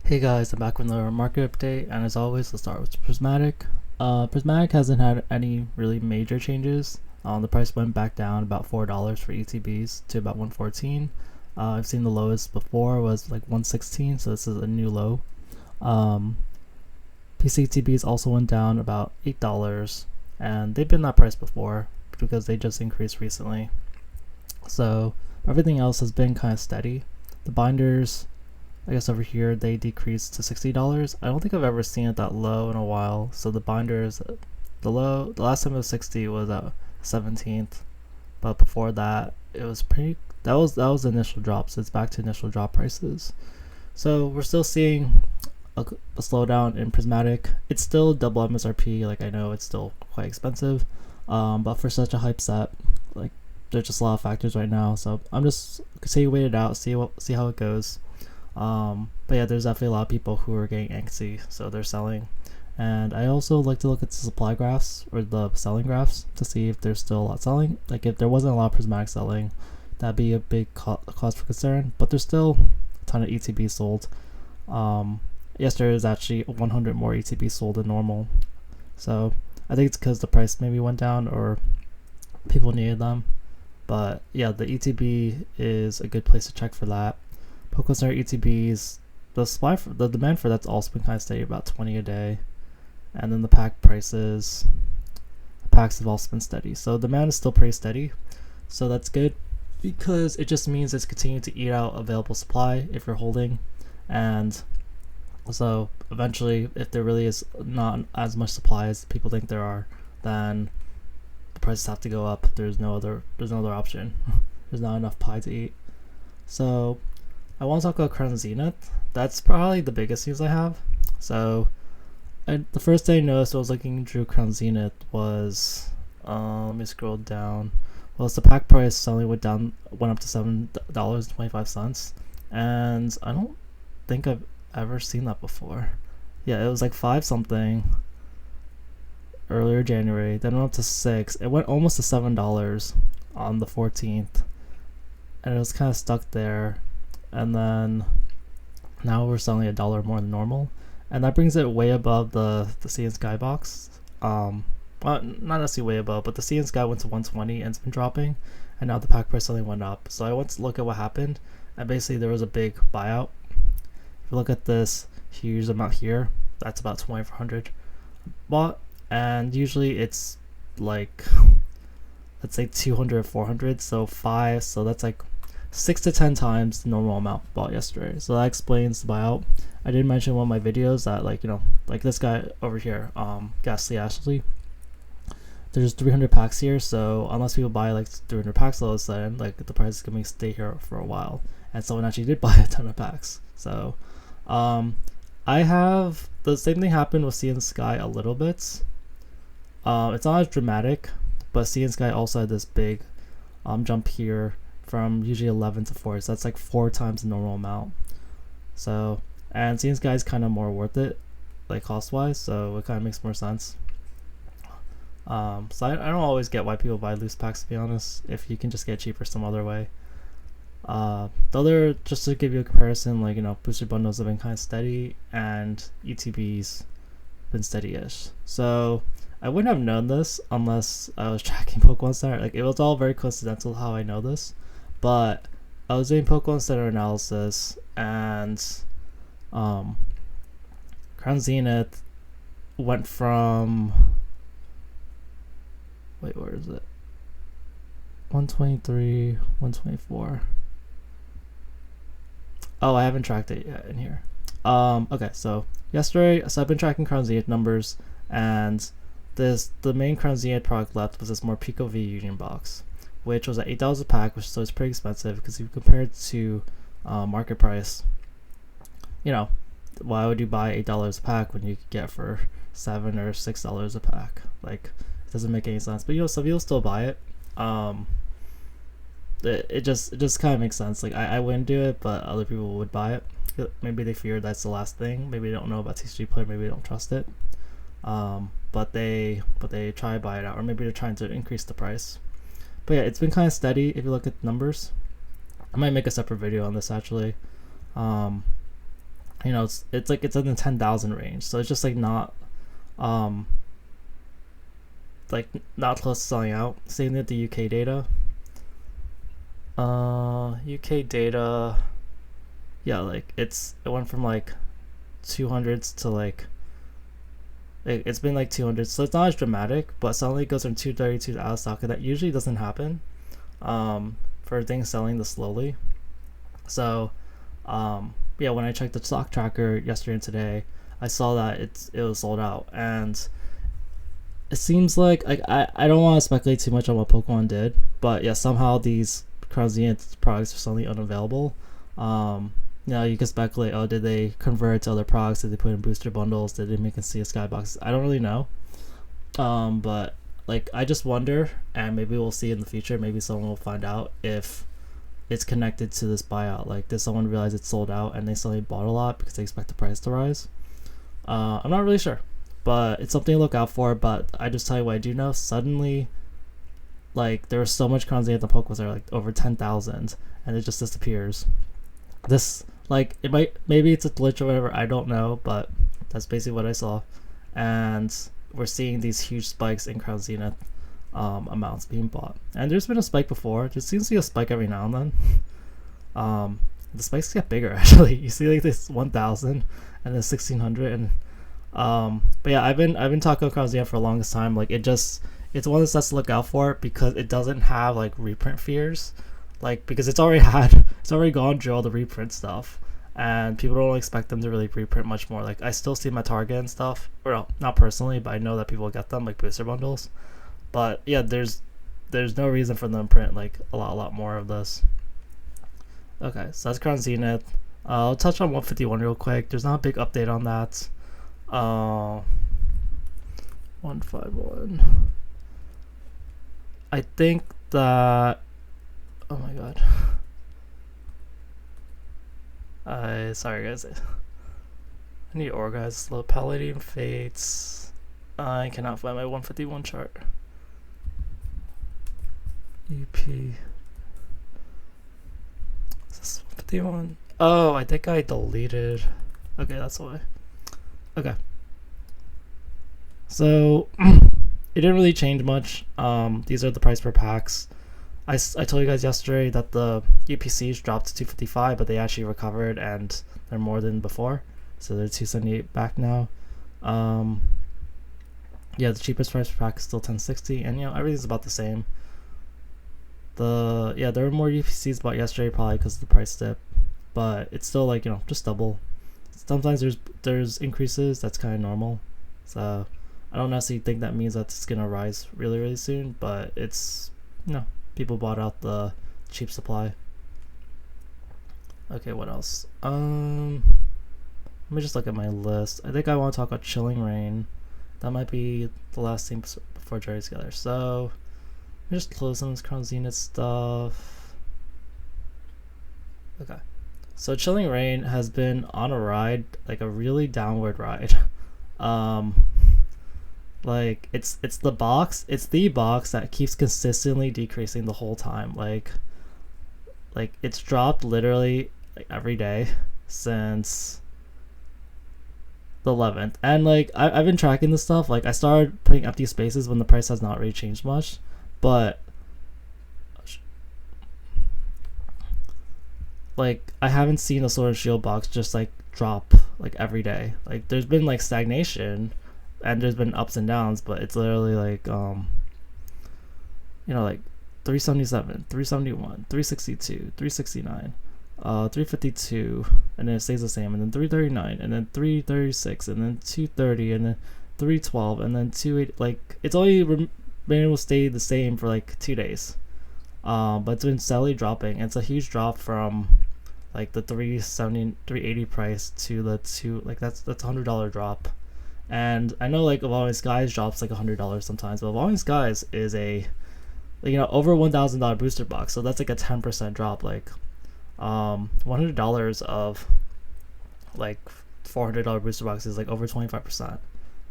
Hey guys, I'm back with another market update, and as always, let's start with Prismatic. Prismatic hasn't had any really major changes. The price went back down about $4 for ETBs to about 114. I've seen the lowest before was like 116, so this is a new low. PCTBs also went down about $8, and they've been that price before because they just increased recently. So everything else has been kind of steady. The binders, I guess over here they decreased to $60. I don't think I've ever seen it that low in a while. So the binders, the last time it was 60 was at 17th, but before that it was pretty. That was the initial drop. So it's back to initial drop prices. So we're still seeing a slowdown in Prismatic. It's still double MSRP. Like I know it's still quite expensive, but for such a hype set, like there's just a lot of factors right now. So I'm just say wait it out, see how it goes. But yeah, there's definitely a lot of people who are getting antsy, so they're selling. And I also like to look at the supply graphs or the selling graphs to see if there's still a lot selling. Like if there wasn't a lot of Prismatic selling, that'd be a big cause for concern. But there's still a ton of ETB sold. Yesterday was actually 100 more ETB sold than normal. So I think it's because the price maybe went down or people needed them. But yeah, the ETB is a good place to check for that. Pokemon Center ETBs, the demand for that's also been kind of steady, about 20 a day, and then the packs have also been steady. So demand is still pretty steady, so that's good because it just means it's continuing to eat out available supply if you're holding, and so eventually, if there really is not as much supply as people think there are, then the prices have to go up. There's no other option. There's not enough pie to eat. So I want to talk about Crown Zenith. That's probably the biggest news I have. So the first thing I noticed I was looking through Crown Zenith was, let me scroll down. Well, it's the pack price suddenly went up to $7.25, and I don't think I've ever seen that before. Yeah, it was like 5 something earlier January, then went up to 6. It went almost to $7 on the 14th, and it was kind of stuck there. And then now we're selling $1 more than normal, and that brings it way above the Sea and Sky box. Well, not necessarily way above, but the Sea and Sky went to 120 and it's been dropping, and now the pack price suddenly went up. So I went to look at what happened, and basically there was a big buyout. If you look at this huge amount here, that's about 2,400 bought, and usually it's like, let's say 200 or 400, so 5, so that's like 6 to 10 times the normal amount bought yesterday. So that explains the buyout. I did mention in one of my videos that, like, like this guy over here, Ghastly Ashley, there's 300 packs here, so unless people buy like 300 packs all of a sudden, like the price is going to stay here for a while. And someone actually did buy a ton of packs. So I have the same thing happened with Sea and Sky a little bit. It's not as dramatic, but Sea and Sky also had this big jump here from usually 11 to 4, so that's like 4 times the normal amount. So, and Sea and Sky is kind of more worth it, like cost wise, so it kind of makes more sense. So I don't always get why people buy loose packs, to be honest, if you can just get cheaper some other way. The other, just to give you a comparison, like, booster bundles have been kind of steady, and ETBs been steady-ish. So I wouldn't have known this unless I was tracking Pokemon Center. Like, it was all very coincidental how I know this, but I was doing Pokemon Center analysis, and Crown Zenith went from, wait, where is it? 123, 124. Oh, I haven't tracked it yet in here. Okay, so yesterday, so I've been tracking Crown Zenith numbers, and the main Crown Zenith product left was this more Pico V Union box, which was at $8 a pack, which so it's pretty expensive because if you compare it to market price, why would you buy $8 a pack when you could get for $7 or $6 a pack? Like, it doesn't make any sense. But some people still buy it. It just kind of makes sense. Like, I wouldn't do it, but other people would buy it. Maybe they fear that's the last thing. Maybe they don't know about TCG Player. Maybe they don't trust it. But they try to buy it out, or maybe they're trying to increase the price. But yeah, it's been kind of steady if you look at the numbers. I might make a separate video on this actually. you know, it's like it's in the 10,000 range, so it's just like not um like not close to selling out. Same with the UK data. UK data, yeah, like it went from like 200s to like it's been like 200, so it's not as dramatic, but suddenly it goes from 232 to out of stock, and that usually doesn't happen for things selling this slowly. So yeah, when I checked the stock tracker yesterday and today, I saw that it was sold out, and it seems like I don't want to speculate too much on what Pokemon did, but yeah, somehow these Crown Zenith products are suddenly unavailable. You know, you can speculate, oh, did they convert to other products? Did they put in booster bundles? Did they make it see a skybox? I don't really know. But like, I just wonder, and maybe we'll see in the future, maybe someone will find out if it's connected to this buyout. Like, did someone realize it's sold out and they suddenly bought a lot because they expect the price to rise? I'm not really sure, but it's something to look out for. But I just tell you what I do know. Suddenly, like, there was so much Crown Zenith and Pokeballs that are like over 10,000, and it just disappears. This, like, maybe it's a glitch or whatever, I don't know, but that's basically what I saw. And we're seeing these huge spikes in Crown Zenith amounts being bought. And there's been a spike before. There seems to be a spike every now and then. The spikes get bigger, actually. You see like this 1,000 and then 1,600, and but yeah, I've been talking about Crown Zenith for the longest time. Like, it's one of the sets to look out for because it doesn't have like reprint fears. Like, because it's already gone through all the reprint stuff, and people don't expect them to really reprint much more. Like, I still see my Target and stuff, or no, not personally, but I know that people get them like booster bundles. But yeah, there's no reason for them to print like a lot more of this. Okay, so that's Crown Zenith. I'll touch on 151 real quick. There's not a big update on that. 151. I think that, oh my god. Sorry guys. I need to organize the Paladin Fates. I cannot find my 151 chart. EP. Is this 151? Oh, I think I deleted. Okay, that's why. Okay. So it didn't really change much. These are the price per packs. I told you guys yesterday that the UPCs dropped to 255, but they actually recovered and they're more than before, so they're 278 back now. Yeah, the cheapest price per pack is still 1060, and you know, everything's about the same. There were more UPCs bought yesterday probably because of the price dip, but it's still like, you know, just double. Sometimes there's increases, that's kind of normal. So I don't necessarily think that means that it's gonna rise really soon, but it's, you know, people bought out the cheap supply. Okay, what else? Let me just look at my list. I think I want to talk about Chilling Reign. That might be the last thing before Jerry's together. So let me just close some of this Crown Zenith stuff. Okay. So Chilling Reign has been on a ride, like a really downward ride. Like it's the box that keeps consistently decreasing the whole time. Like it's dropped literally like every day since the 11th, and like I've been tracking this stuff. Like, I started putting empty spaces when the price has not really changed much, but like I haven't seen a Sword and Shield box just like drop like every day. Like, there's been like stagnation and there's been ups and downs, but it's literally like you know, like 377, 371, 362, 369, 352, and then it stays the same, and then 339, and then 336, and then 230, and then 312, and then 280. Like, it's only been able to stay the same for like 2 days, but it's been steadily dropping. And it's a huge drop from like the 370, 380 price to the that's $100 drop. And I know like Evolving Skies drops like $100 sometimes, but Evolving Skies is a, you know, over $1,000 booster box, so that's like a 10% drop. Like $100 of like $400 booster box is like over 25%.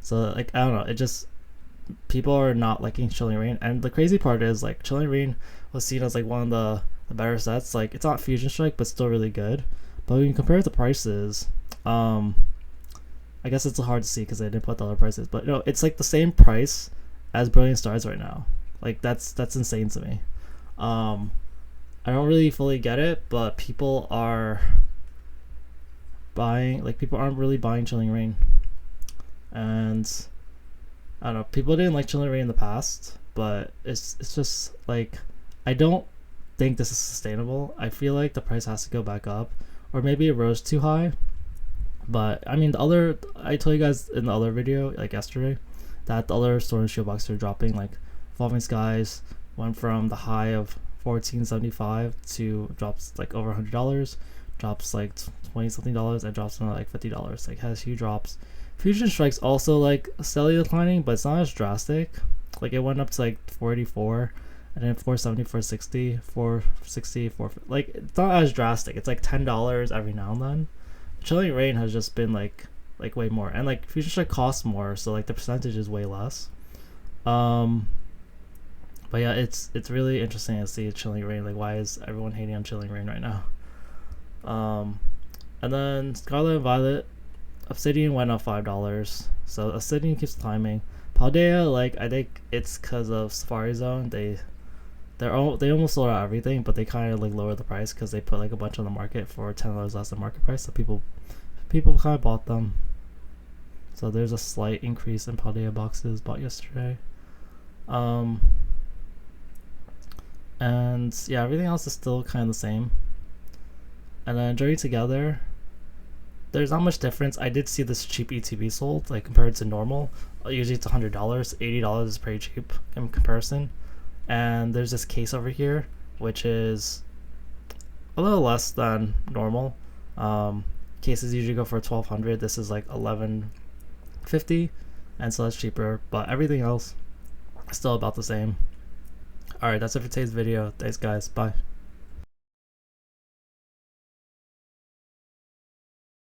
So like, I don't know, it just, people are not liking Chilling Reign. And the crazy part is, like, Chilling Reign was seen as like one of the better sets. Like, it's not Fusion Strike, but still really good. But when you compare it to prices, I guess it's hard to see because I didn't put the other prices, but it's like the same price as Brilliant Stars right now. Like that's insane to me. I don't really fully get it, but people are buying, like, people aren't really buying Chilling Reign. And I don't know, people didn't like Chilling Reign in the past, but it's just like, I don't think this is sustainable. I feel like the price has to go back up, or maybe it rose too high. But I mean, I told you guys in the other video, like yesterday, that the other Sword and Shield boxes are dropping. Like Evolving Skies went from the high of $14.75 to drops like over $100, drops like $20 something, and drops to like $50. Like, has huge drops. Fusion Strike's also like steadily declining, but it's not as drastic. Like, it went up to like 484, and then 470, 460, 460, 4, like, it's not as drastic. It's like $10 every now and then. Chilling Reign has just been like way more, and like Fusion Strike costs more, so like the percentage is way less. But yeah, it's really interesting to see Chilling Reign. Like, why is everyone hating on Chilling Reign right now? And then Scarlet and Violet, Obsidian went up $5, so Obsidian keeps climbing. Paldea, like, I think it's because of Safari Zone. They almost sold out everything, but they kind of like lowered the price because they put like a bunch on the market for $10 less than market price, so people kind of bought them. So there's a slight increase in Paldea boxes bought yesterday. And yeah, everything else is still kind of the same. And then Journey Together, there's not much difference. I did see this cheap ETB sold, like, compared to normal. Usually it's $100. $80 is pretty cheap in comparison. And there's this case over here, which is a little less than normal. Cases usually go for $1,200. This is like $1,150, and so that's cheaper. But everything else is still about the same. Alright, that's it for today's video. Thanks, guys. Bye.